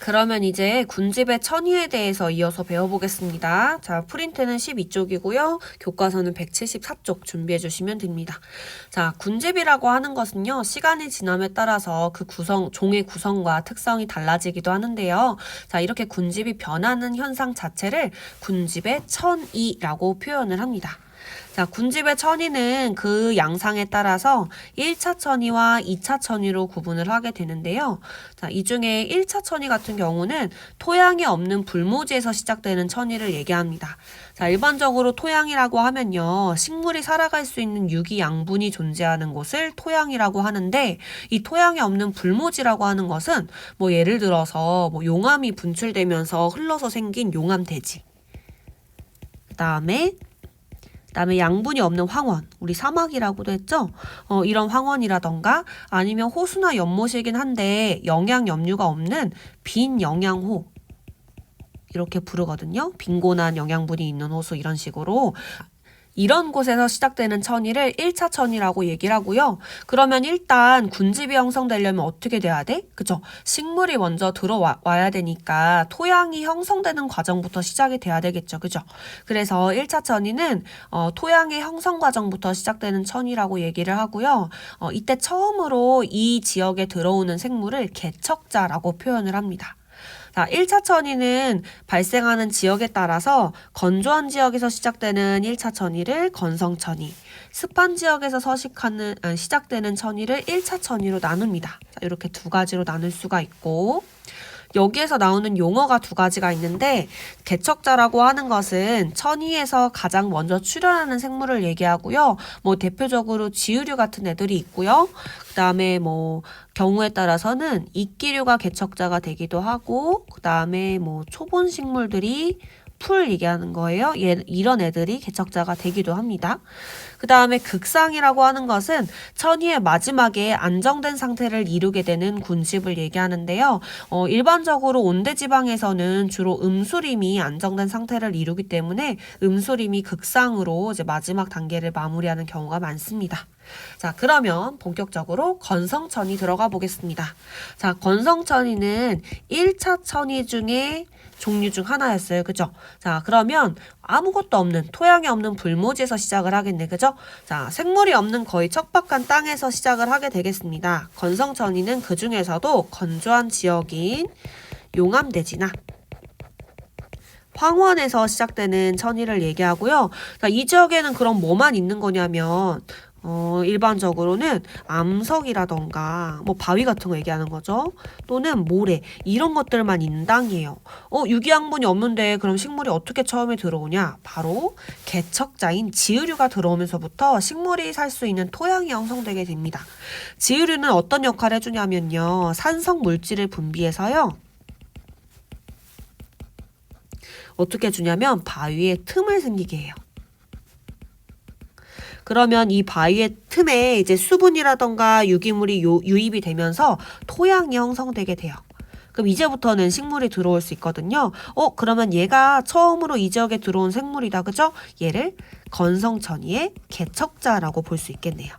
그러면 이제 군집의 천위에 대해서 이어서 배워보겠습니다. 자, 프린트는 12쪽이고요. 교과서는 174쪽 준비해 주시면 됩니다. 자, 군집이라고 하는 것은요, 시간이 지남에 따라서 그 종의 구성과 특성이 달라지기도 하는데요. 자, 이렇게 군집이 변하는 현상 자체를 군집의 천위라고 표현을 합니다. 자, 군집의 천위는 그 양상에 따라서 1차 천위와 2차 천위로 구분을 하게 되는데요. 자, 이 중에 1차 천위 같은 경우는 토양이 없는 불모지에서 시작되는 천위를 얘기합니다. 자, 일반적으로 토양이라고 하면요, 식물이 살아갈 수 있는 유기양분이 존재하는 곳을 토양이라고 하는데, 이 토양이 없는 불모지라고 하는 것은 뭐 예를 들어서 뭐 용암이 분출되면서 흘러서 생긴 용암대지. 그다음에 양분이 없는 황원, 우리 사막이라고도 했죠? 이런 황원이라던가 아니면 호수나 연못이긴 한데 영양 염류가 없는 빈 영양호, 이렇게 부르거든요. 빈곤한 영양분이 있는 호수, 이런 식으로. 이런 곳에서 시작되는 천위를 1차 천위라고 얘기를 하고요. 그러면 일단 군집이 형성되려면 어떻게 돼야 돼? 그죠? 식물이 먼저 들어와야 되니까 토양이 형성되는 과정부터 시작이 돼야 되겠죠. 그죠? 그래서 1차 천위는 토양의 형성 과정부터 시작되는 천위라고 얘기를 하고요. 이때 처음으로 이 지역에 들어오는 생물을 개척자라고 표현을 합니다. 자, 1차 천위는 발생하는 지역에 따라서 건조한 지역에서 시작되는 1차 천위를 건성천위, 습한 지역에서 시작되는 천위를 1차 천위로 나눕니다. 자, 이렇게 두 가지로 나눌 수가 있고, 여기에서 나오는 용어가 두 가지가 있는데, 개척자라고 하는 것은 천위에서 가장 먼저 출현하는 생물을 얘기하고요. 뭐 대표적으로 지유류 같은 애들이 있고요. 그 다음에 뭐 경우에 따라서는 이끼류가 개척자가 되기도 하고, 그 다음에 뭐 초본 식물들이 풀 얘기하는 거예요. 이런 애들이 개척자가 되기도 합니다. 그 다음에 극상이라고 하는 것은 천위의 마지막에 안정된 상태를 이루게 되는 군집을 얘기하는데요. 일반적으로 온대지방에서는 주로 음수림이 안정된 상태를 이루기 때문에 음수림이 극상으로 이제 마지막 단계를 마무리하는 경우가 많습니다. 자, 그러면 본격적으로 건성천위 들어가 보겠습니다. 자, 건성천위는 1차 천위 중에 종류 중 하나였어요. 그죠? 자, 그러면 아무것도 없는, 토양이 없는 불모지에서 시작을 하겠네. 그죠? 자, 생물이 없는 거의 척박한 땅에서 시작을 하게 되겠습니다. 건성천위는 그 중에서도 건조한 지역인 용암대지나 황원에서 시작되는 천위를 얘기하고요. 자, 이 지역에는 그럼 뭐만 있는 거냐면 일반적으로는 암석이라던가 뭐 바위 같은 거 얘기하는 거죠. 또는 모래, 이런 것들만 있는 땅이에요. 유기양분이 없는데 그럼 식물이 어떻게 처음에 들어오냐? 바로 개척자인 지유류가 들어오면서부터 식물이 살 수 있는 토양이 형성되게 됩니다. 지유류는 어떤 역할을 해주냐면요, 산성 물질을 분비해서요, 어떻게 해주냐면 바위에 틈을 생기게 해요. 그러면 이 바위의 틈에 이제 수분이라던가 유기물이 유입이 되면서 토양이 형성되게 돼요. 그럼 이제부터는 식물이 들어올 수 있거든요. 그러면 얘가 처음으로 이 지역에 들어온 생물이다. 그죠? 얘를 건성천위의 개척자라고 볼 수 있겠네요.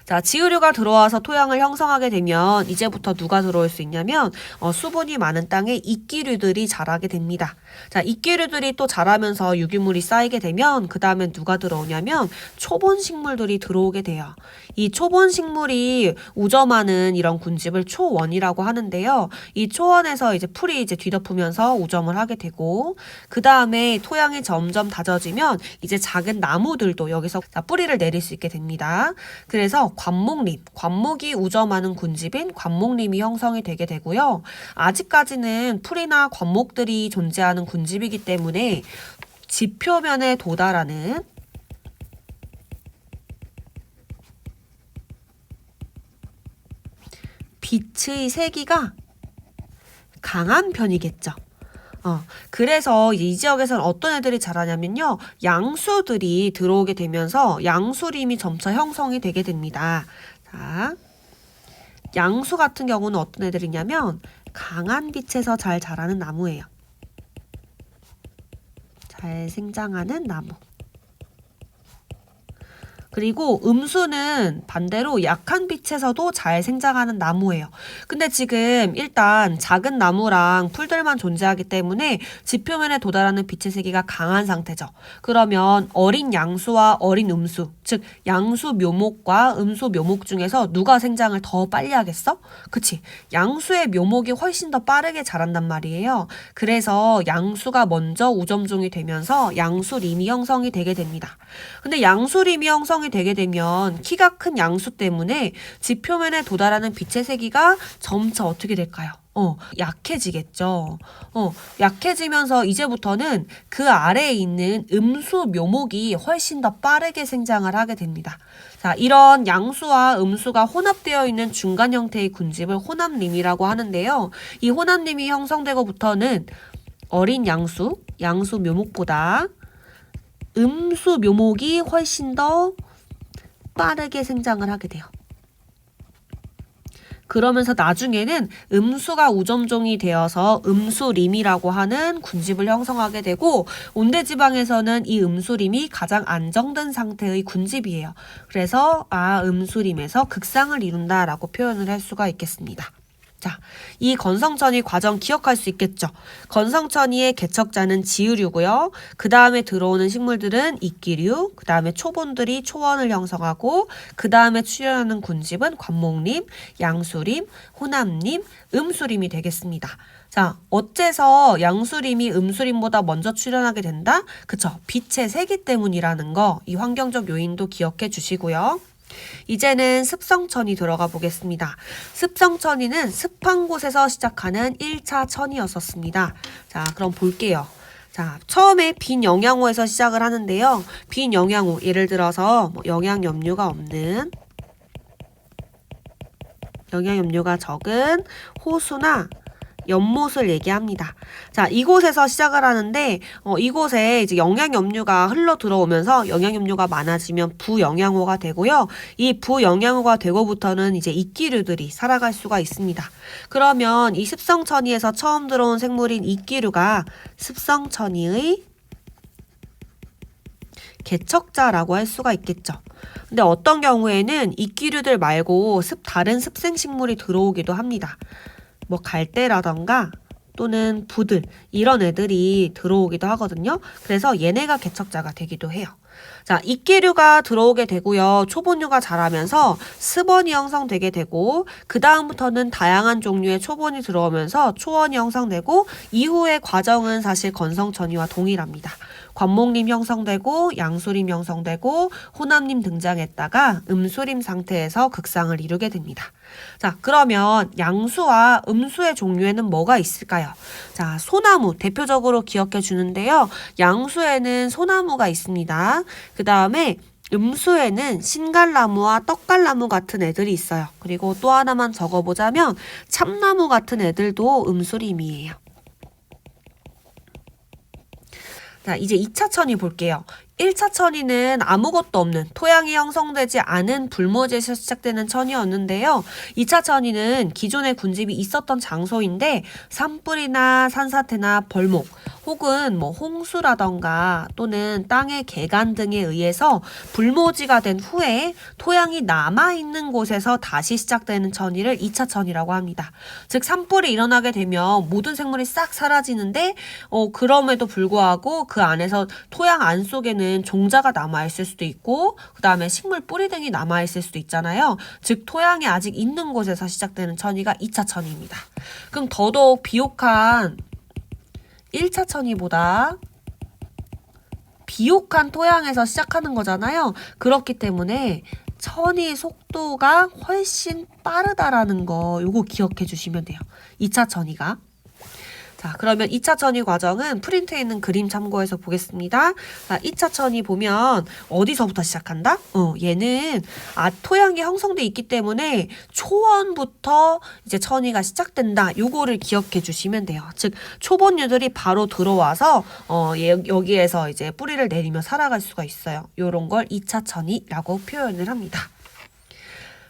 자, 지유류가 들어와서 토양을 형성하게 되면 이제부터 누가 들어올 수 있냐면 수분이 많은 땅에 이끼류들이 자라게 됩니다. 자, 이끼류들이 또 자라면서 유기물이 쌓이게 되면 그 다음에 누가 들어오냐면 초본 식물들이 들어오게 돼요. 이 초본 식물이 우점하는 이런 군집을 초원이라고 하는데요. 이 초원에서 이제 풀이 이제 뒤덮으면서 우점을 하게 되고, 그 다음에 토양이 점점 다져지면 이제 작은 나무들도 여기서 뿌리를 내릴 수 있게 됩니다. 그래서 관목이 우점하는 군집인 관목림이 형성이 되게 되고요. 아직까지는 풀이나 관목들이 존재하는 군집이기 때문에 지표면에 도달하는 빛의 세기가 강한 편이겠죠. 그래서 이 지역에서는 어떤 애들이 자라냐면요, 양수들이 들어오게 되면서 양수림이 점차 형성이 되게 됩니다. 자, 양수 같은 경우는 어떤 애들이냐면 강한 빛에서 잘 자라는 나무예요. 잘 생장하는 나무. 그리고 음수는 반대로 약한 빛에서도 잘 생장하는 나무예요. 근데 지금 일단 작은 나무랑 풀들만 존재하기 때문에 지표면에 도달하는 빛의 세기가 강한 상태죠. 그러면 어린 양수와 어린 음수, 즉 양수 묘목과 음수 묘목 중에서 누가 생장을 더 빨리 하겠어? 그치? 양수의 묘목이 훨씬 더 빠르게 자란단 말이에요. 그래서 양수가 먼저 우점종이 되면서 양수림이 형성이 되게 됩니다. 근데 양수림이 형성이 되게 되면 키가 큰 양수 때문에 지표면에 도달하는 빛의 세기가 점차 어떻게 될까요? 약해지겠죠. 약해지면서 이제부터는 그 아래에 있는 음수 묘목이 훨씬 더 빠르게 생장을 하게 됩니다. 자, 이런 양수와 음수가 혼합되어 있는 중간 형태의 군집을 혼합림이라고 하는데요. 이 혼합림이 형성되고부터는 어린 양수 묘목보다 음수 묘목이 훨씬 더 빠르게 생장을 하게 돼요. 그러면서 나중에는 음수가 우점종이 되어서 음수림이라고 하는 군집을 형성하게 되고 온대지방에서는 이 음수림이 가장 안정된 상태의 군집이에요. 그래서 음수림에서 극상을 이룬다라고 표현을 할 수가 있겠습니다. 자, 이 건성천이 과정 기억할 수 있겠죠? 건성천이의 개척자는 지유류고요. 그 다음에 들어오는 식물들은 이끼류, 그 다음에 초본들이 초원을 형성하고 그 다음에 출현하는 군집은 관목림, 양수림, 혼합림, 음수림이 되겠습니다. 자, 어째서 양수림이 음수림보다 먼저 출현하게 된다? 그쵸? 빛의 세기 때문이라는 거, 이 환경적 요인도 기억해 주시고요. 이제는 습성천이 들어가 보겠습니다. 습성천이는 습한 곳에서 시작하는 1차 천이었었습니다. 자, 그럼 볼게요. 자, 처음에 빈 영양호에서 시작을 하는데요. 빈 영양호, 예를 들어서 영양 염류가 없는, 영양 염류가 적은 호수나 연못을 얘기합니다. 자, 이곳에서 시작을 하는데 이곳에 이제 영양염류가 흘러 들어오면서 영양염류가 많아지면 부영양호가 되고요. 이 부영양호가 되고부터는 이제 이끼류들이 살아갈 수가 있습니다. 그러면 이 습성천이에서 처음 들어온 생물인 이끼류가 습성천이의 개척자라고 할 수가 있겠죠. 근데 어떤 경우에는 이끼류들 말고 다른 습생식물이 들어오기도 합니다. 뭐 갈대라던가 또는 부들 이런 애들이 들어오기도 하거든요. 그래서 얘네가 개척자가 되기도 해요. 자, 이끼류가 들어오게 되고요. 초본류가 자라면서 습원이 형성되게 되고 그 다음부터는 다양한 종류의 초본이 들어오면서 초원이 형성되고 이후의 과정은 사실 건성천이와 동일합니다. 관목림 형성되고 양수림 형성되고 혼합림 등장했다가 음수림 상태에서 극상을 이루게 됩니다. 자, 그러면 양수와 음수의 종류에는 뭐가 있을까요? 자, 소나무 대표적으로 기억해 주는데요. 양수에는 소나무가 있습니다. 그 다음에 음수에는 신갈나무와 떡갈나무 같은 애들이 있어요. 그리고 또 하나만 적어보자면 참나무 같은 애들도 음수림이에요. 자, 이제 2차 천이 볼게요. 1차 천이는 아무것도 없는 토양이 형성되지 않은 불모지에서 시작되는 천이었는데요. 2차 천이는 기존의 군집이 있었던 장소인데 산불이나 산사태나 벌목 혹은 뭐 홍수라던가 또는 땅의 개간 등에 의해서 불모지가 된 후에 토양이 남아있는 곳에서 다시 시작되는 천이를 2차 천이라고 합니다. 즉 산불이 일어나게 되면 모든 생물이 싹 사라지는데 그럼에도 불구하고 그 안에서 토양 안 속에는 종자가 남아있을 수도 있고 그 다음에 식물 뿌리 등이 남아있을 수도 있잖아요. 즉 토양이 아직 있는 곳에서 시작되는 천이가 2차 천입니다. 그럼 더더욱 비옥한 1차 천이보다 비옥한 토양에서 시작하는 거잖아요. 그렇기 때문에 천이 속도가 훨씬 빠르다라는 거 요거 기억해 주시면 돼요. 2차 천이가. 자, 그러면 2차 천이 과정은 프린트에 있는 그림 참고해서 보겠습니다. 자, 2차 천이 보면 어디서부터 시작한다? 얘는 토양이 형성돼 있기 때문에 초원부터 이제 천이가 시작된다. 요거를 기억해 주시면 돼요. 즉 초본류들이 바로 들어와서 여기에서 이제 뿌리를 내리며 살아갈 수가 있어요. 요런 걸 2차 천이라고 표현을 합니다.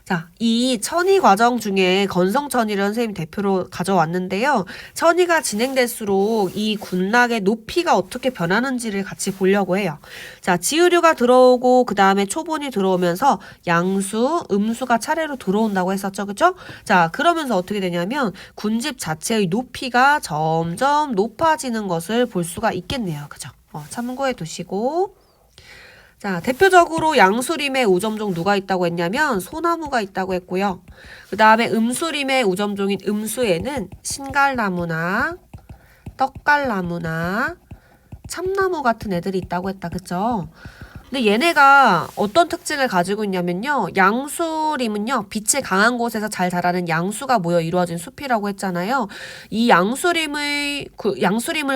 자, 이 천위 과정 중에 건성천위를 선생님이 대표로 가져왔는데요. 천위가 진행될수록 이 군락의 높이가 어떻게 변하는지를 같이 보려고 해요. 자, 지으류가 들어오고 그 다음에 초본이 들어오면서 양수, 음수가 차례로 들어온다고 했었죠. 그죠? 자, 그러면서 어떻게 되냐면 군집 자체의 높이가 점점 높아지는 것을 볼 수가 있겠네요. 그죠? 참고해 두시고. 자, 대표적으로 양수림의 우점종 누가 있다고 했냐면 소나무가 있다고 했고요. 그 다음에 음수림의 우점종인 음수에는 신갈나무나 떡갈나무나 참나무 같은 애들이 있다고 했다. 그쵸? 근데 얘네가 어떤 특징을 가지고 있냐면요. 양수림은요. 빛이 강한 곳에서 잘 자라는 양수가 모여 이루어진 숲이라고 했잖아요. 이 양수림을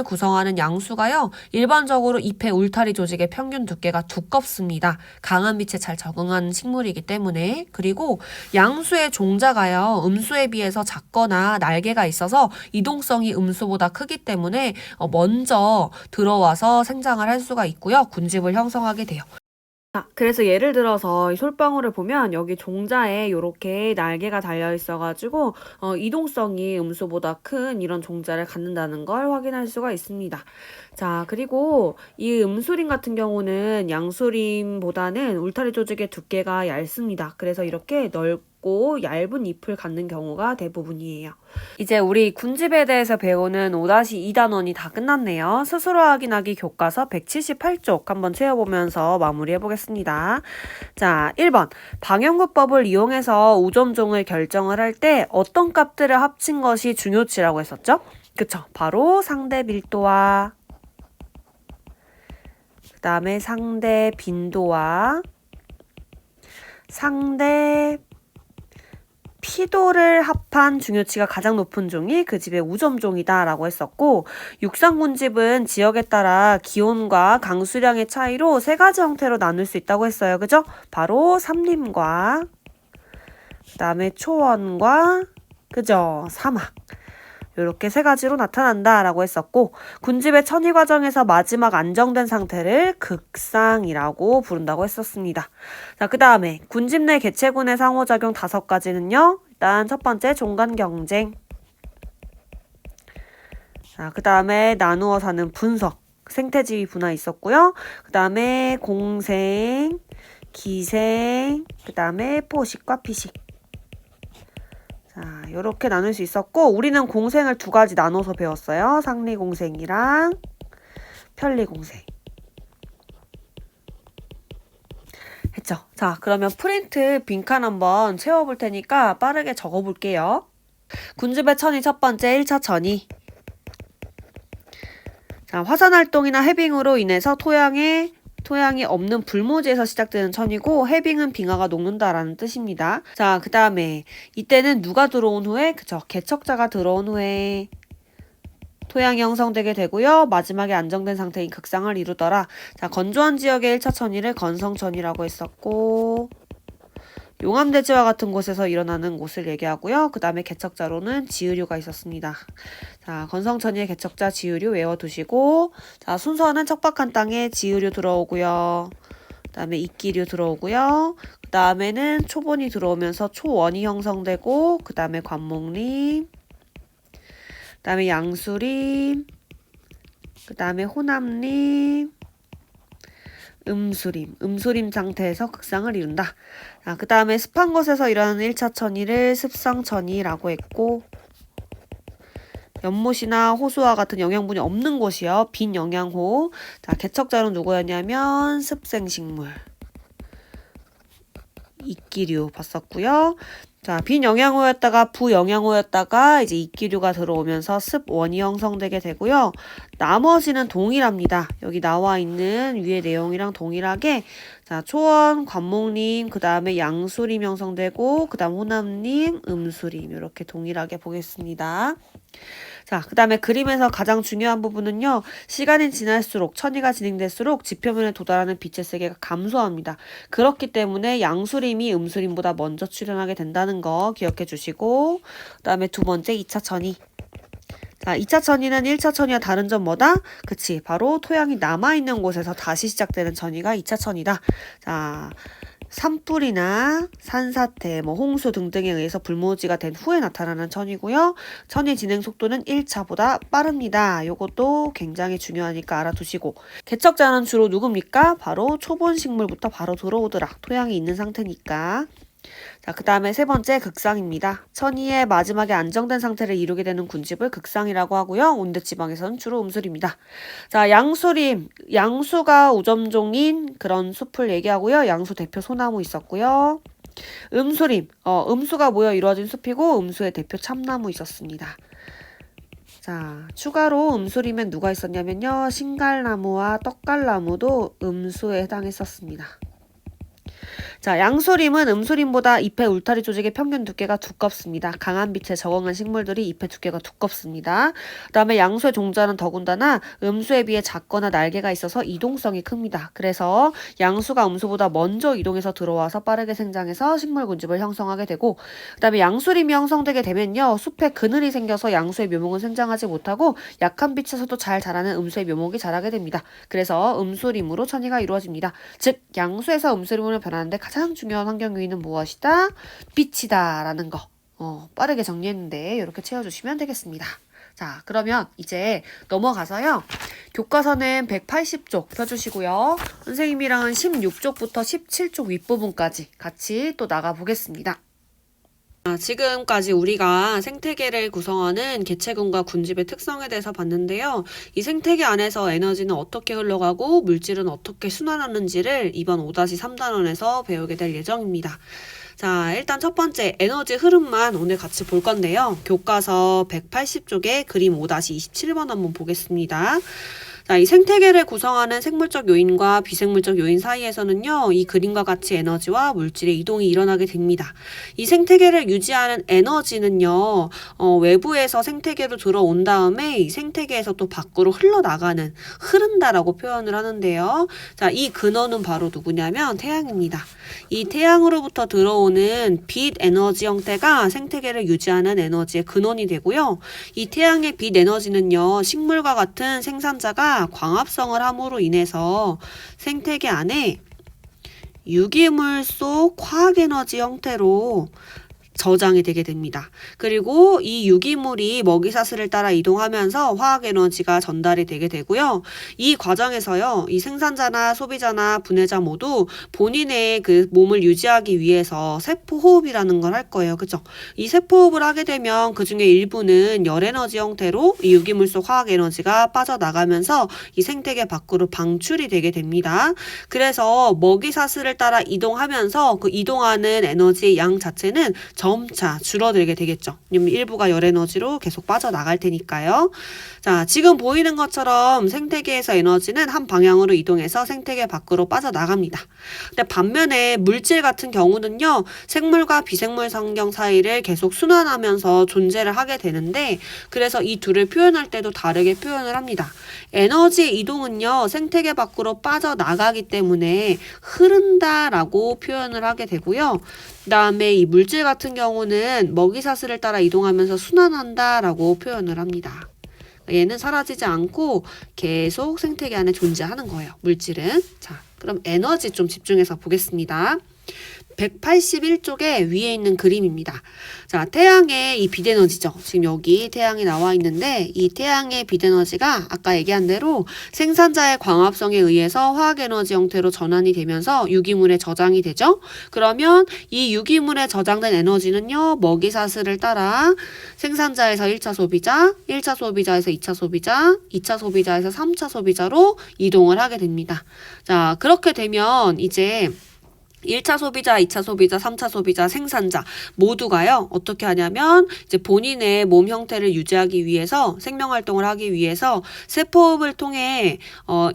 구성하는 양수가요. 일반적으로 잎의 울타리 조직의 평균 두께가 두껍습니다. 강한 빛에 잘 적응하는 식물이기 때문에. 그리고 양수의 종자가요. 음수에 비해서 작거나 날개가 있어서 이동성이 음수보다 크기 때문에 먼저 들어와서 생장을 할 수가 있고요. 군집을 형성하게 돼요. 그래서 예를 들어서 이 솔방울을 보면 여기 종자에 이렇게 날개가 달려 있어가지고 이동성이 음수보다 큰 이런 종자를 갖는다는 걸 확인할 수가 있습니다. 자, 그리고 이 음수림 같은 경우는 양수림보다는 울타리 조직의 두께가 얇습니다. 그래서 이렇게 넓고 얇은 잎을 갖는 경우가 대부분이에요. 이제 우리 군집에 대해서 배우는 5-2단원이 다 끝났네요. 스스로 확인하기 교과서 178쪽 한번 채워보면서 마무리해보겠습니다. 자, 1번. 방형구법을 이용해서 우점종을 결정을 할 때 어떤 값들을 합친 것이 중요치라고 했었죠? 그쵸? 바로 상대 밀도와 그 다음에 상대 빈도와 상대 피도를 합한 중요치가 가장 높은 종이 그 집의 우점종이다 라고 했었고, 육상군집은 지역에 따라 기온과 강수량의 차이로 세 가지 형태로 나눌 수 있다고 했어요. 그죠? 바로 삼림과 그 다음에 초원과 그죠? 사막, 이렇게 세 가지로 나타난다 라고 했었고, 군집의 천위 과정에서 마지막 안정된 상태를 극상이라고 부른다고 했었습니다. 자, 그 다음에 군집 내 개체군의 상호작용 5가지는요. 일단 첫 번째 종간 경쟁. 자, 그 다음에 나누어 사는 분석, 생태지위 분화 있었고요. 그 다음에 공생, 기생, 그 다음에 포식과 피식. 자, 요렇게 나눌 수 있었고, 우리는 공생을 2가지 나눠서 배웠어요. 상리공생이랑 편리공생. 했죠? 자, 그러면 프린트 빈칸 한번 채워볼 테니까 빠르게 적어볼게요. 군집의 천위 첫 번째 1차 천위. 자, 화산활동이나 해빙으로 인해서 토양이 없는 불모지에서 시작되는 천이고, 해빙은 빙하가 녹는다라는 뜻입니다. 자, 그 다음에 이때는 누가 들어온 후에, 그쵸, 개척자가 들어온 후에 토양이 형성되게 되고요. 마지막에 안정된 상태인 극상을 이루더라. 자, 건조한 지역의 1차 천이를 건성천이라고 했었고, 용암대지와 같은 곳에서 일어나는 곳을 얘기하고요. 그 다음에 개척자로는 지으류가 있었습니다. 자, 건성천이의 개척자 지으류 외워두시고, 자, 순서는 척박한 땅에 지으류 들어오고요. 그 다음에 이끼류 들어오고요. 그 다음에는 초본이 들어오면서 초원이 형성되고, 그 다음에 관목림, 그 다음에 양수림, 그 다음에 호남림, 음수림 상태에서 극상을 이룬다. 그 다음에 습한 곳에서 일어나는 1차 천이를 습상천이라고 했고, 연못이나 호수와 같은 영양분이 없는 곳이요. 빈 영양호. 자, 개척자는 누구였냐면 습생식물, 이끼류 봤었고요. 자, 빈 영양호였다가 부영양호였다가 이제 이끼류가 들어오면서 습원이 형성되게 되고요. 나머지는 동일합니다. 여기 나와 있는 위의 내용이랑 동일하게, 자, 초원, 관목림, 그 다음에 양수림 형성되고, 그 다음 호남림, 음수림, 이렇게 동일하게 보겠습니다. 자, 그 다음에 그림에서 가장 중요한 부분은요. 시간이 지날수록, 천위가 진행될수록 지표면에 도달하는 빛의 세계가 감소합니다. 그렇기 때문에 양수림이 음수림보다 먼저 출현하게 된다는 거 기억해 주시고, 그 다음에 두 번째 2차 천위. 자, 2차 천위는 1차 천위와 다른 점 뭐다? 그치, 바로 토양이 남아있는 곳에서 다시 시작되는 천위가 2차 천위다. 자, 산불이나 산사태, 홍수 등등에 의해서 불모지가 된 후에 나타나는 천이고요. 천의 진행 속도는 1차보다 빠릅니다. 요것도 굉장히 중요하니까 알아두시고, 개척자는 주로 누굽니까? 바로 초본 식물부터 바로 들어오더라. 토양이 있는 상태니까. 자, 그 다음에 세 번째 극상입니다. 천이의 마지막에 안정된 상태를 이루게 되는 군집을 극상이라고 하고요. 온대지방에서는 주로 음술입니다. 자, 양수림, 양수가 우점종인 그런 숲을 얘기하고요. 양수 대표 소나무 있었고요. 음수림, 음수가 모여 이루어진 숲이고 음수의 대표 참나무 있었습니다. 자, 추가로 음수림엔 누가 있었냐면요. 신갈나무와 떡갈나무도 음수에 해당했었습니다. 자, 양수림은 음수림보다 잎의 울타리 조직의 평균 두께가 두껍습니다. 강한 빛에 적응한 식물들이 잎의 두께가 두껍습니다. 그 다음에 양수의 종자는 더군다나 음수에 비해 작거나 날개가 있어서 이동성이 큽니다. 그래서 양수가 음수보다 먼저 이동해서 들어와서 빠르게 생장해서 식물 군집을 형성하게 되고, 그 다음에 양수림이 형성되게 되면요. 숲에 그늘이 생겨서 양수의 묘목은 생장하지 못하고 약한 빛에서도 잘 자라는 음수의 묘목이 자라게 됩니다. 그래서 음수림으로 천이가 이루어집니다. 즉, 양수에서 음수림으로 변하는데 가장 중요한 환경 요인은 무엇이다? 빛이다 라는 거 빠르게 정리했는데 이렇게 채워주시면 되겠습니다. 자, 그러면 이제 넘어가서요. 교과서는 180쪽 펴주시고요. 선생님이랑은 16쪽부터 17쪽 윗부분까지 같이 또 나가보겠습니다. 지금까지 우리가 생태계를 구성하는 개체군과 군집의 특성에 대해서 봤는데요. 이 생태계 안에서 에너지는 어떻게 흘러가고 물질은 어떻게 순환하는지를 이번 5-3단원에서 배우게 될 예정입니다. 자, 일단 첫 번째 에너지 흐름만 오늘 같이 볼 건데요. 교과서 180쪽에 그림 5-27번 한번 보겠습니다. 자, 이 생태계를 구성하는 생물적 요인과 비생물적 요인 사이에서는요, 이 그림과 같이 에너지와 물질의 이동이 일어나게 됩니다. 이 생태계를 유지하는 에너지는요, 외부에서 생태계로 들어온 다음에 이 생태계에서 또 밖으로 흘러나가는, 흐른다라고 표현을 하는데요. 자, 이 근원은 바로 누구냐면 태양입니다. 이 태양으로부터 들어오는 빛 에너지 형태가 생태계를 유지하는 에너지의 근원이 되고요. 이 태양의 빛 에너지는요, 식물과 같은 생산자가 광합성을 함으로 인해서 생태계 안에 유기물 속 화학에너지 형태로 저장이 되게 됩니다. 그리고 이 유기물이 먹이사슬을 따라 이동하면서 화학에너지가 전달이 되게 되고요. 이 과정에서요, 이 생산자나 소비자나 분해자 모두 본인의 그 몸을 유지하기 위해서 세포호흡이라는 걸 할 거예요. 그죠? 이 세포호흡을 하게 되면 그 중에 일부는 열에너지 형태로 이 유기물 속 화학에너지가 빠져나가면서 이 생태계 밖으로 방출이 되게 됩니다. 그래서 먹이사슬을 따라 이동하면서 그 이동하는 에너지의 양 자체는 점차 줄어들게 되겠죠. 왜냐면 일부가 열에너지로 계속 빠져나갈 테니까요. 자, 지금 보이는 것처럼 생태계에서 에너지는 한 방향으로 이동해서 생태계 밖으로 빠져나갑니다. 근데 반면에 물질 같은 경우는요, 생물과 비생물 환경 사이를 계속 순환하면서 존재를 하게 되는데, 그래서 이 둘을 표현할 때도 다르게 표현을 합니다. 에너지의 이동은요, 생태계 밖으로 빠져나가기 때문에 흐른다라고 표현을 하게 되고요. 그 다음에 이 물질 같은 경우는 먹이사슬을 따라 이동하면서 순환한다라고 표현을 합니다. 얘는 사라지지 않고 계속 생태계 안에 존재하는 거예요. 물질은. 자, 그럼 에너지 좀 집중해서 보겠습니다. 181쪽에 위에 있는 그림입니다. 자, 태양의 이 빛에너지죠. 지금 여기 태양이 나와 있는데 이 태양의 빛에너지가 아까 얘기한 대로 생산자의 광합성에 의해서 화학에너지 형태로 전환이 되면서 유기물에 저장이 되죠. 그러면 이 유기물에 저장된 에너지는요, 먹이사슬을 따라 생산자에서 1차 소비자, 1차 소비자에서 2차 소비자, 2차 소비자에서 3차 소비자로 이동을 하게 됩니다. 자, 그렇게 되면 이제 1차 소비자, 2차 소비자, 3차 소비자, 생산자 모두가요, 어떻게 하냐면 이제 본인의 몸 형태를 유지하기 위해서, 생명활동을 하기 위해서 세포호흡을 통해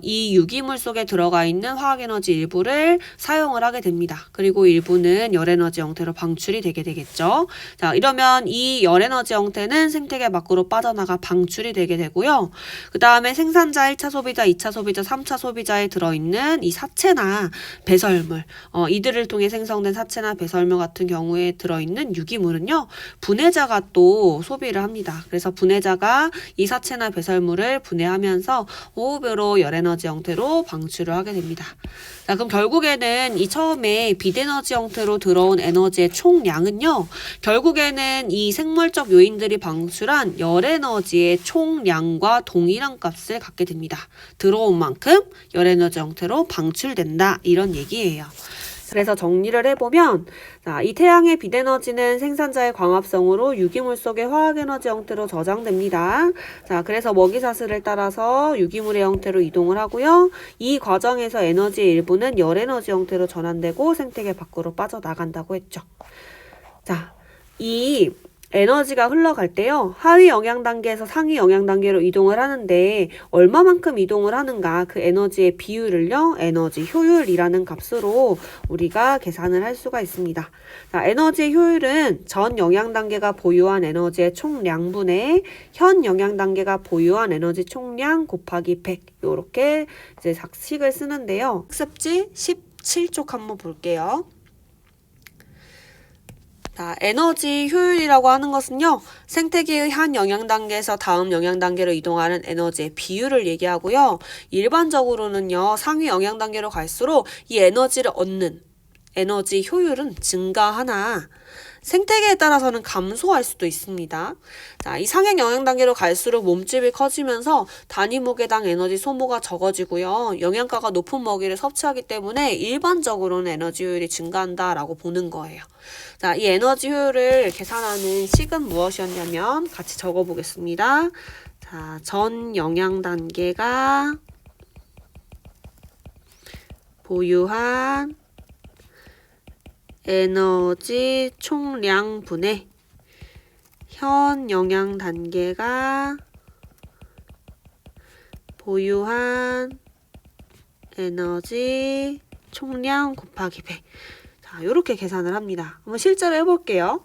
이 유기물 속에 들어가 있는 화학에너지 일부를 사용을 하게 됩니다. 그리고 일부는 열에너지 형태로 방출이 되게 되겠죠. 자, 이러면 이 열에너지 형태는 생태계 밖으로 빠져나가 방출이 되게 되고요. 그 다음에 생산자 1차 소비자, 2차 소비자, 3차 소비자에 들어있는 이 사체나 배설물, 이 이들을 통해 생성된 사체나 배설물 같은 경우에 들어있는 유기물은요, 분해자가 또 소비를 합니다. 그래서 분해자가 이 사체나 배설물을 분해하면서 호흡으로 열에너지 형태로 방출을 하게 됩니다. 자, 그럼 결국에는 이 처음에 빛에너지 형태로 들어온 에너지의 총량은요, 결국에는 이 생물적 요인들이 방출한 열에너지의 총량과 동일한 값을 갖게 됩니다. 들어온 만큼 열에너지 형태로 방출된다, 이런 얘기예요. 그래서 정리를 해보면, 자, 이 태양의 빛에너지는 생산자의 광합성으로 유기물 속의 화학에너지 형태로 저장됩니다. 자, 그래서 먹이사슬을 따라서 유기물의 형태로 이동을 하고요. 이 과정에서 에너지의 일부는 열에너지 형태로 전환되고 생태계 밖으로 빠져나간다고 했죠. 자, 이 에너지가 흘러갈 때요, 하위 영양 단계에서 상위 영양 단계로 이동을 하는데 얼마만큼 이동을 하는가, 그 에너지의 비율을요, 에너지 효율이라는 값으로 우리가 계산을 할 수가 있습니다. 자, 에너지의 효율은 전 영양 단계가 보유한 에너지의 총량분의 현 영양 단계가 보유한 에너지 총량 곱하기 100, 요렇게 이제 작식을 쓰는데요. 학습지 17쪽 한번 볼게요. 자, 에너지 효율이라고 하는 것은요, 생태계의 한 영양 단계에서 다음 영양 단계로 이동하는 에너지의 비율을 얘기하고요. 일반적으로는요, 상위 영양 단계로 갈수록 이 에너지를 얻는 에너지 효율은 증가하나 생태계에 따라서는 감소할 수도 있습니다. 자, 이 상행 영양 단계로 갈수록 몸집이 커지면서 단위 무게당 에너지 소모가 적어지고요. 영양가가 높은 먹이를 섭취하기 때문에 일반적으로는 에너지 효율이 증가한다라고 보는 거예요. 자, 이 에너지 효율을 계산하는 식은 무엇이었냐면 같이 적어보겠습니다. 자, 전 영양 단계가 보유한 에너지 총량분의 현 영양 단계가 보유한 에너지 총량 곱하기 100. 자, 요렇게 계산을 합니다. 한번 실제로 해볼게요.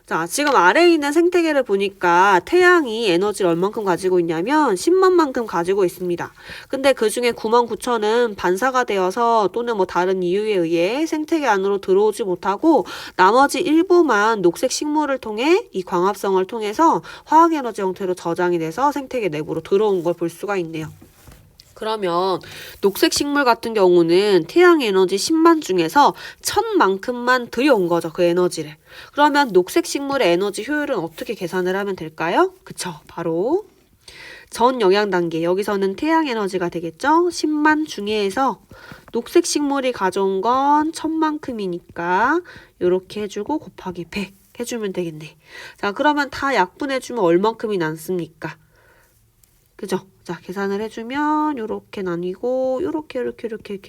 자, 지금 아래에 있는 생태계를 보니까 태양이 에너지를 얼만큼 가지고 있냐면 10만 만큼 가지고 있습니다. 근데 그 중에 99,000은 반사가 되어서 또는 뭐 다른 이유에 의해 생태계 안으로 들어오지 못하고 나머지 일부만 녹색 식물을 통해 이 광합성을 통해서 화학에너지 형태로 저장이 돼서 생태계 내부로 들어온 걸 볼 수가 있네요. 그러면 녹색 식물 같은 경우는 태양 에너지 10만 중에서 1000만큼만 들여온 거죠, 그 에너지를. 그러면 녹색 식물의 에너지 효율은 어떻게 계산을 하면 될까요? 그쵸, 바로 전 영양 단계, 여기서는 태양 에너지가 되겠죠? 10만 중에서 녹색 식물이 가져온 건 1000만큼이니까 이렇게 해주고 곱하기 100 해주면 되겠네. 자, 그러면 다 약분해주면 얼만큼이 남습니까? 그죠? 자, 계산을 해주면 요렇게 나뉘고 요렇게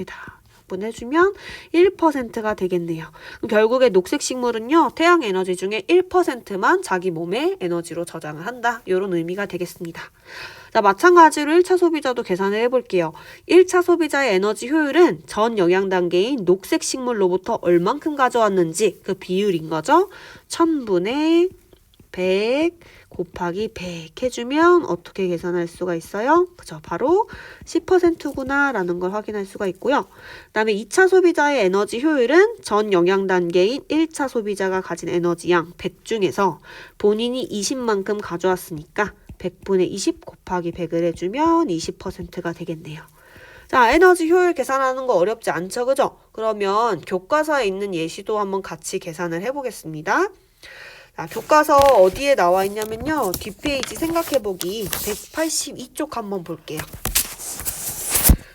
다 약분해주면 1%가 되겠네요. 그럼 결국에 녹색 식물은요, 태양 에너지 중에 1%만 자기 몸에 에너지로 저장을 한다, 요런 의미가 되겠습니다. 자, 마찬가지로 1차 소비자도 계산을 해볼게요. 1차 소비자의 에너지 효율은 전 영양 단계인 녹색 식물로부터 얼만큼 가져왔는지 그 비율인 거죠. 1000분의 100 곱하기 100 해주면 어떻게 계산할 수가 있어요? 그죠? 바로 10%구나 라는 걸 확인할 수가 있고요. 그 다음에 2차 소비자의 에너지 효율은 전 영양 단계인 1차 소비자가 가진 에너지 양 100 중에서 본인이 20만큼 가져왔으니까 100분의 20 곱하기 100을 해주면 20%가 되겠네요. 자, 에너지 효율 계산하는 거 어렵지 않죠? 그죠? 그러면 교과서에 있는 예시도 한번 같이 계산을 해보겠습니다. 자, 교과서 어디에 나와 있냐면요, 뒷페이지 생각해보기 182쪽 한번 볼게요.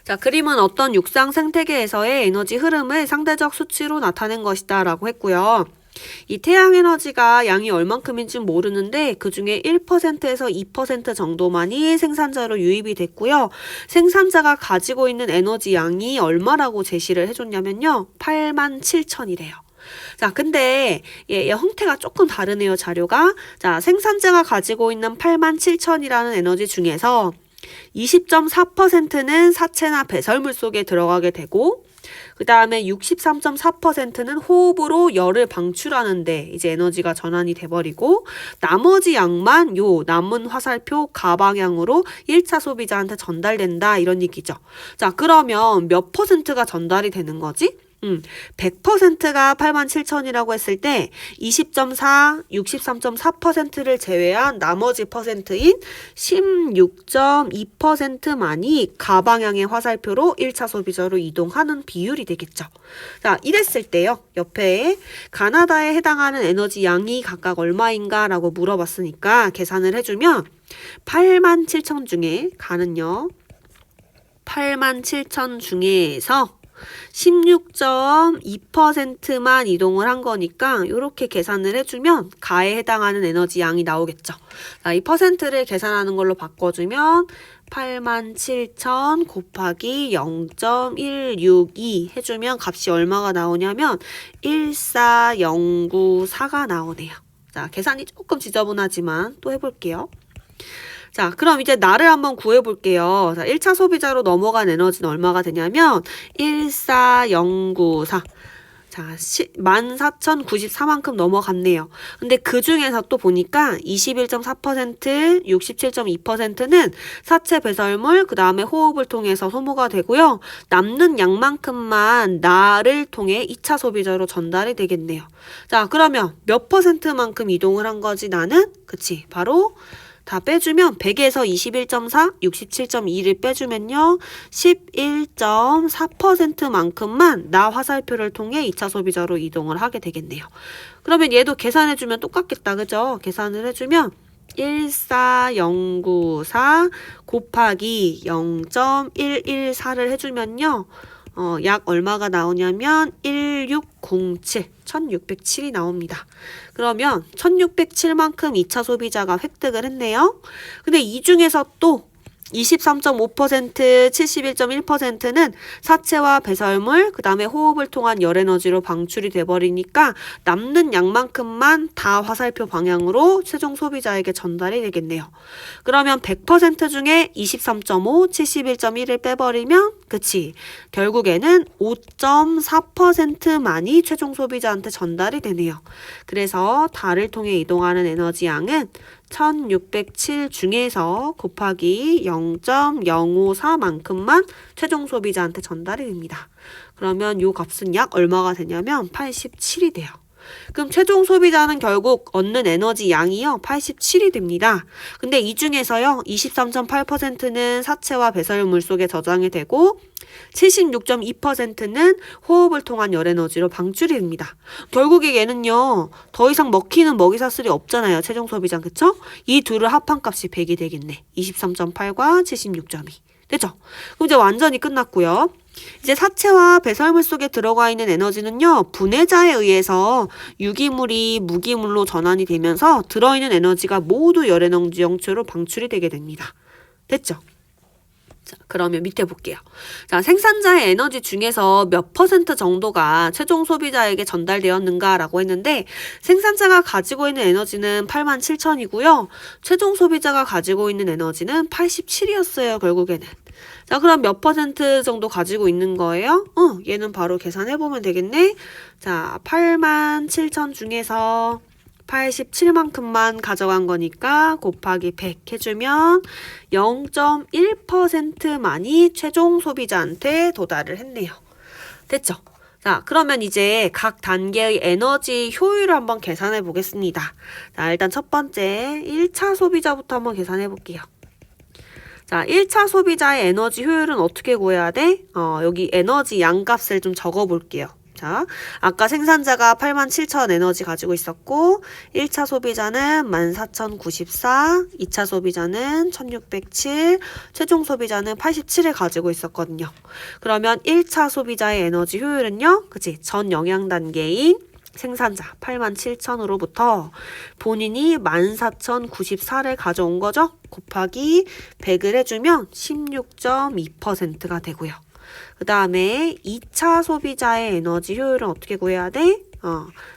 자, 그림은 어떤 육상 생태계에서의 에너지 흐름을 상대적 수치로 나타낸 것이다 라고 했고요. 이 태양 에너지가 양이 얼만큼인지 모르는데 그 중에 1%에서 2% 정도만이 생산자로 유입이 됐고요. 생산자가 가지고 있는 에너지 양이 얼마라고 제시를 해줬냐면요, 87,000이래요. 자, 근데 얘 형태가 조금 다르네요, 자료가. 자, 생산자가 가지고 있는 87,000이라는 에너지 중에서 20.4%는 사체나 배설물 속에 들어가게 되고, 그 다음에 63.4%는 호흡으로 열을 방출하는데 이제 에너지가 전환이 돼버리고, 나머지 양만 요 남은 화살표 가방향으로 1차 소비자한테 전달된다, 이런 얘기죠. 자, 그러면 몇 %가 전달이 되는 거지? 100%가 87,000이라고 했을 때 20.4, 63.4%를 제외한 나머지 퍼센트인 16.2%만이 가방향의 화살표로 1차 소비자로 이동하는 비율이 되겠죠. 자, 이랬을 때요. 옆에 가나다에 해당하는 에너지 양이 각각 얼마인가 라고 물어봤으니까 계산을 해주면 87,000 중에 가는요. 87,000 중에서 16.2%만 이동을 한 거니까 이렇게 계산을 해주면 가에 해당하는 에너지 양이 나오겠죠. 자, 이 퍼센트를 계산하는 걸로 바꿔주면 87,000 곱하기 0.162 해주면 값이 얼마가 나오냐면 14094가 나오네요. 자, 계산이 조금 지저분하지만 또 해볼게요. 자, 그럼 이제 나를 한번 구해볼게요. 자, 1차 소비자로 넘어간 에너지는 얼마가 되냐면 14094. 자, 14,094만큼 넘어갔네요. 근데 그 중에서 또 보니까 21.4%, 67.2%는 사체 배설물, 그 다음에 호흡을 통해서 소모가 되고요. 남는 양만큼만 나를 통해 2차 소비자로 전달이 되겠네요. 자, 그러면 몇 퍼센트만큼 이동을 한 거지 나는? 그치, 바로 다 빼주면 100에서 21.4, 67.2를 빼주면요. 11.4%만큼만 나 화살표를 통해 2차 소비자로 이동을 하게 되겠네요. 그러면 얘도 계산해주면 똑같겠다. 그죠? 계산을 해주면 14094 곱하기 0.114를 해주면요. 약 얼마가 나오냐면 1607, 1607이 나옵니다. 그러면 1607만큼 2차 소비자가 획득을 했네요. 근데 이 중에서 또 23.5%, 71.1%는 사체와 배설물, 그 다음에 호흡을 통한 열에너지로 방출이 돼버리니까 남는 양만큼만 다 화살표 방향으로 최종 소비자에게 전달이 되겠네요. 그러면 100% 중에 23.5, 71.1을 빼버리면 그치, 결국에는 5.4%만이 최종 소비자한테 전달이 되네요. 그래서 달을 통해 이동하는 에너지 양은 1607 중에서 곱하기 0.054만큼만 최종 소비자한테 전달이 됩니다. 그러면 요 값은 약 얼마가 되냐면 87이 돼요. 그럼 최종 소비자는 결국 얻는 에너지 양이요 87이 됩니다. 근데 이 중에서요 23.8%는 사체와 배설물 속에 저장이 되고 76.2%는 호흡을 통한 열에너지로 방출이 됩니다. 결국에 얘는요 더 이상 먹히는 먹이사슬이 없잖아요. 최종 소비자. 그쵸? 이 둘을 합한 값이 100이 되겠네. 23.8과 76.2 됐죠? 그럼 이제 완전히 끝났고요. 이제 사체와 배설물 속에 들어가 있는 에너지는요 분해자에 의해서 유기물이 무기물로 전환이 되면서 들어있는 에너지가 모두 열에너지 형태로 방출이 되게 됩니다. 됐죠? 자, 그러면 밑에 볼게요. 자, 생산자의 에너지 중에서 몇 퍼센트 정도가 최종 소비자에게 전달되었는가라고 했는데 생산자가 가지고 있는 에너지는 87,000이고요. 최종 소비자가 가지고 있는 에너지는 87이었어요. 결국에는. 자, 그럼 몇 퍼센트 정도 가지고 있는 거예요? 얘는 바로 계산해보면 되겠네. 자, 87,000 중에서 87만큼만 가져간 거니까 곱하기 100 해주면 0.1%만이 최종 소비자한테 도달을 했네요. 됐죠? 자, 그러면 이제 각 단계의 에너지 효율을 한번 계산해 보겠습니다. 자, 일단 첫 번째 1차 소비자부터 한번 계산해 볼게요. 자, 1차 소비자의 에너지 효율은 어떻게 구해야 돼? 여기 에너지 양값을 좀 적어 볼게요. 자, 아까 생산자가 87,000 에너지 가지고 있었고 1차 소비자는 14,094, 2차 소비자는 1,607, 최종 소비자는 87을 가지고 있었거든요. 그러면 1차 소비자의 에너지 효율은요, 그치? 전 영양 단계인 생산자 87,000으로부터 본인이 14,094를 가져온 거죠? 곱하기 100을 해주면 16.2%가 되고요. 그 다음에 2차 소비자의 에너지 효율은 어떻게 구해야 돼?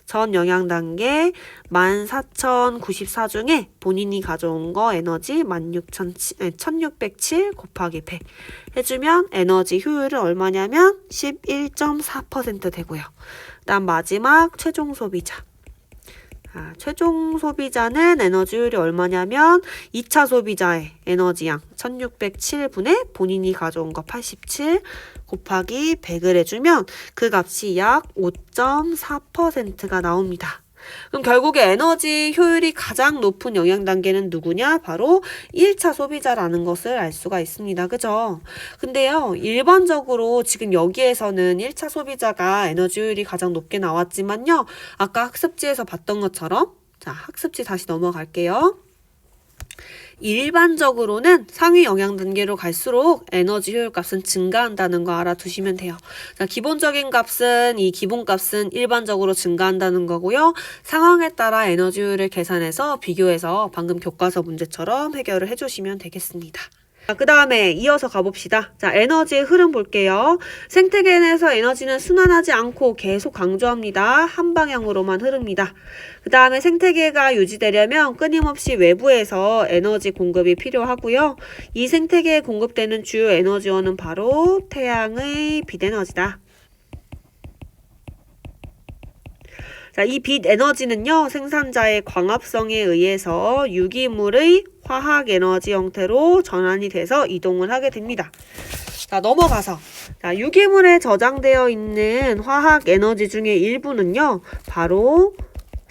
전 영양 단계 14,094 중에 본인이 가져온 거 에너지 1,607 곱하기 100 해주면 에너지 효율은 얼마냐면 11.4% 되고요. 그 다음 마지막 최종 소비자. 자, 최종 소비자는 에너지 효율이 얼마냐면 2차 소비자의 에너지양 1607분의 본인이 가져온 거 87 곱하기 100을 해주면 그 값이 약 5.4%가 나옵니다. 그럼 결국에 에너지 효율이 가장 높은 영양 단계는 누구냐? 바로 1차 소비자라는 것을 알 수가 있습니다. 그죠? 근데요, 일반적으로 지금 여기에서는 1차 소비자가 에너지 효율이 가장 높게 나왔지만요, 아까 학습지에서 봤던 것처럼, 자, 학습지 다시 넘어갈게요. 일반적으로는 상위 영양 단계로 갈수록 에너지 효율 값은 증가한다는 거 알아두시면 돼요. 자, 기본적인 값은 이 기본값은 일반적으로 증가한다는 거고요. 상황에 따라 에너지 효율을 계산해서 비교해서 방금 교과서 문제처럼 해결을 해주시면 되겠습니다. 그 다음에 이어서 가봅시다. 자, 에너지의 흐름 볼게요. 생태계 내에서 에너지는 순환하지 않고 계속 강조합니다. 한 방향으로만 흐릅니다. 그 다음에 생태계가 유지되려면 끊임없이 외부에서 에너지 공급이 필요하고요. 이 생태계에 공급되는 주요 에너지원은 바로 태양의 빛에너지다. 자, 이 빛 에너지는요, 생산자의 광합성에 의해서 유기물의 화학 에너지 형태로 전환이 돼서 이동을 하게 됩니다. 자, 넘어가서. 자, 유기물에 저장되어 있는 화학 에너지 중에 일부는요, 바로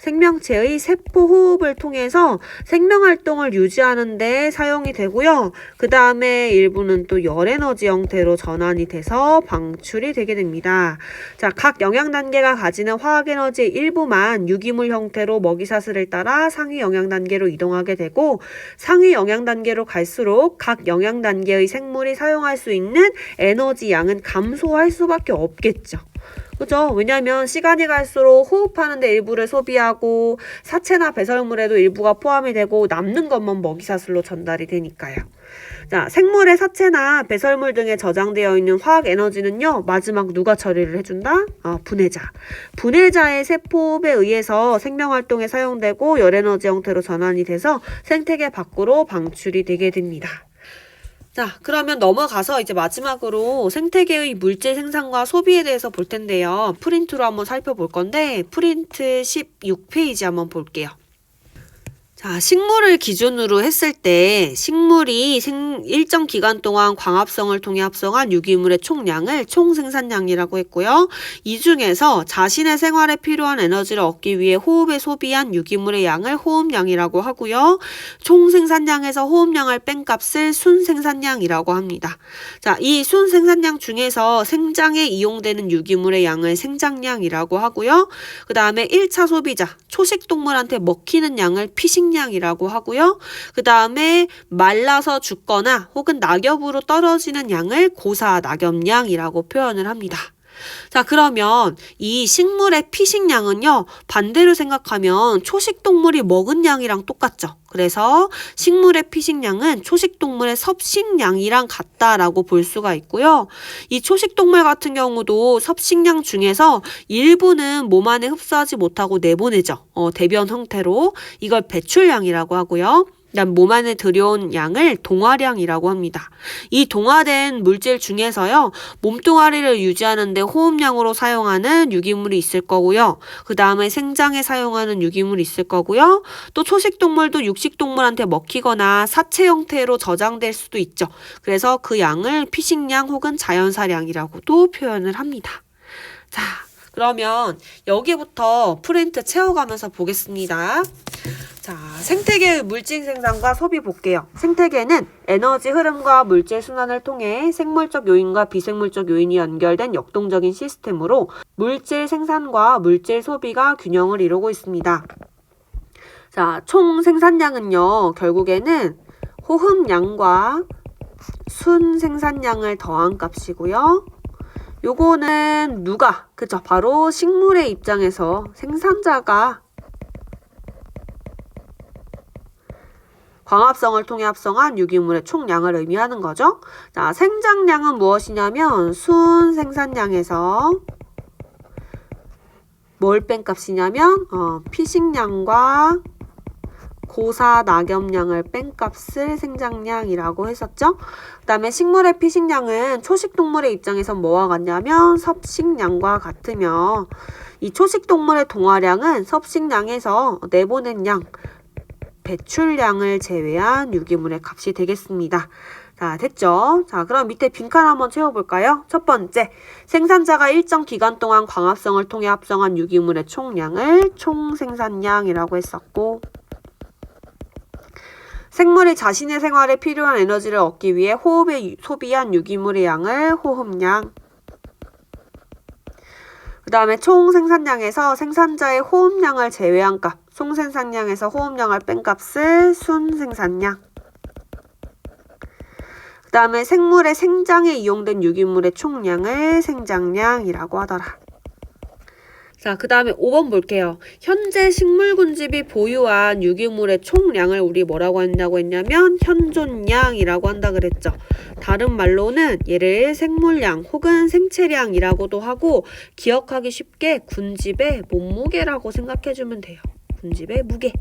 생명체의 세포 호흡을 통해서 생명활동을 유지하는 데 사용이 되고요. 그 다음에 일부는 또 열에너지 형태로 전환이 돼서 방출이 되게 됩니다. 자, 각 영양단계가 가지는 화학에너지의 일부만 유기물 형태로 먹이사슬을 따라 상위 영양단계로 이동하게 되고, 상위 영양단계로 갈수록 각 영양단계의 생물이 사용할 수 있는 에너지 양은 감소할 수밖에 없겠죠. 그죠? 왜냐하면 시간이 갈수록 호흡하는데 일부를 소비하고 사체나 배설물에도 일부가 포함이 되고 남는 것만 먹이사슬로 전달이 되니까요. 자, 생물의 사체나 배설물 등에 저장되어 있는 화학 에너지는요, 마지막 누가 처리를 해준다? 분해자. 분해자의 세포호흡에 의해서 생명활동에 사용되고 열에너지 형태로 전환이 돼서 생태계 밖으로 방출이 되게 됩니다. 자, 그러면 넘어가서 이제 마지막으로 생태계의 물질 생산과 소비에 대해서 볼 텐데요. 프린트로 한번 살펴볼 건데, 프린트 16페이지 한번 볼게요. 자, 식물을 기준으로 했을 때 식물이 일정 기간 동안 광합성을 통해 합성한 유기물의 총량을 총생산량이라고 했고요. 이 중에서 자신의 생활에 필요한 에너지를 얻기 위해 호흡에 소비한 유기물의 양을 호흡량이라고 하고요. 총생산량에서 호흡량을 뺀 값을 순생산량이라고 합니다. 자, 이 순생산량 중에서 생장에 이용되는 유기물의 양을 생장량이라고 하고요. 그 다음에 1차 소비자, 초식동물한테 먹히는 양을 피식량이라고 하고요. 그 다음에 말라서 죽거나 혹은 낙엽으로 떨어지는 양을 고사 낙엽량이라고 표현을 합니다. 자, 그러면 이 식물의 피식량은요, 반대로 생각하면 초식동물이 먹은 양이랑 똑같죠. 그래서 식물의 피식량은 초식동물의 섭식량이랑 같다라고 볼 수가 있고요. 이 초식동물 같은 경우도 섭식량 중에서 일부는 몸 안에 흡수하지 못하고 내보내죠. 대변 형태로. 이걸 배출량이라고 하고요. 그다음 몸 안에 들여온 양을 동화량이라고 합니다. 이 동화된 물질 중에서요, 몸뚱아리를 유지하는 데 호흡량으로 사용하는 유기물이 있을 거고요. 그 다음에 생장에 사용하는 유기물이 있을 거고요. 또 초식동물도 육식동물한테 먹히거나 사체 형태로 저장될 수도 있죠. 그래서 그 양을 피식량 혹은 자연사량이라고도 표현을 합니다. 자, 그러면 여기부터 프린트 채워가면서 보겠습니다. 자, 생태계의 물질 생산과 소비 볼게요. 생태계는 에너지 흐름과 물질 순환을 통해 생물적 요인과 비생물적 요인이 연결된 역동적인 시스템으로 물질 생산과 물질 소비가 균형을 이루고 있습니다. 자, 총 생산량은요, 결국에는 호흡량과 순 생산량을 더한 값이고요. 요거는 누가, 그죠? 바로 식물의 입장에서 생산자가 광합성을 통해 합성한 유기물의 총량을 의미하는 거죠. 자, 생장량은 무엇이냐면 순 생산량에서 뭘 뺀 값이냐면 피식량과 고사 낙엽량을 뺀 값을 생장량이라고 했었죠. 그 다음에 식물의 피식량은 초식동물의 입장에선 뭐와 같냐면 섭식량과 같으며 이 초식동물의 동화량은 섭식량에서 내보낸 양, 배출량을 제외한 유기물의 값이 되겠습니다. 자, 됐죠? 자, 그럼 밑에 빈칸 한번 채워볼까요? 첫 번째, 생산자가 일정 기간 동안 광합성을 통해 합성한 유기물의 총량을 총생산량이라고 했었고, 생물이 자신의 생활에 필요한 에너지를 얻기 위해 호흡에 소비한 유기물의 양을 호흡량, 그 다음에 총생산량에서 생산자의 호흡량을 제외한 값, 총생산량에서 호흡량을 뺀 값을 순생산량, 그 다음에 생물의 생장에 이용된 유기물의 총량을 생장량이라고 하더라. 자, 그 다음에 5번 볼게요. 현재 식물군집이 보유한 유기물의 총량을 우리 뭐라고 한다고 했냐면 현존량이라고 한다 그랬죠. 다른 말로는 얘를 생물량 혹은 생체량이라고도 하고 기억하기 쉽게 군집의 몸무게라고 생각해주면 돼요. 군집의 무게.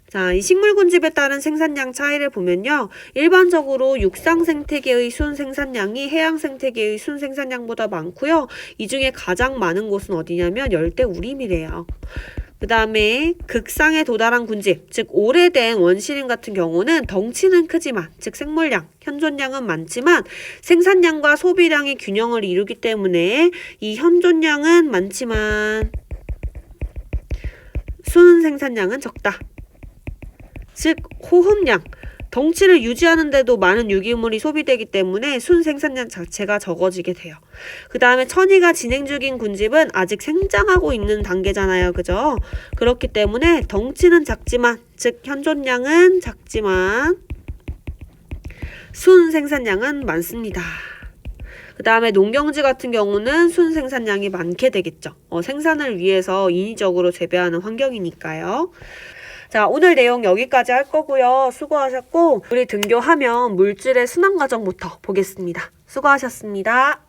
자, 이 식물군집에 따른 생산량 차이를 보면요. 일반적으로 육상 생태계의 순생산량이 해양 생태계의 순생산량보다 많고요. 이 중에 가장 많은 곳은 어디냐면 열대우림이래요. 그 다음에 극상에 도달한 군집, 즉 오래된 원시림 같은 경우는 덩치는 크지만, 즉 생물량, 현존량은 많지만 생산량과 소비량의 균형을 이루기 때문에 이 현존량은 많지만 순생산량은 적다. 즉 호흡량, 덩치를 유지하는데도 많은 유기물이 소비되기 때문에 순생산량 자체가 적어지게 돼요. 그 다음에 천이가 진행 중인 군집은 아직 생장하고 있는 단계잖아요. 그죠? 그렇기 때문에 덩치는 작지만, 즉 현존량은 작지만 순생산량은 많습니다. 그 다음에 농경지 같은 경우는 순생산량이 많게 되겠죠. 생산을 위해서 인위적으로 재배하는 환경이니까요. 자, 오늘 내용 여기까지 할 거고요. 수고하셨고 우리 등교하면 물질의 순환 과정부터 보겠습니다. 수고하셨습니다.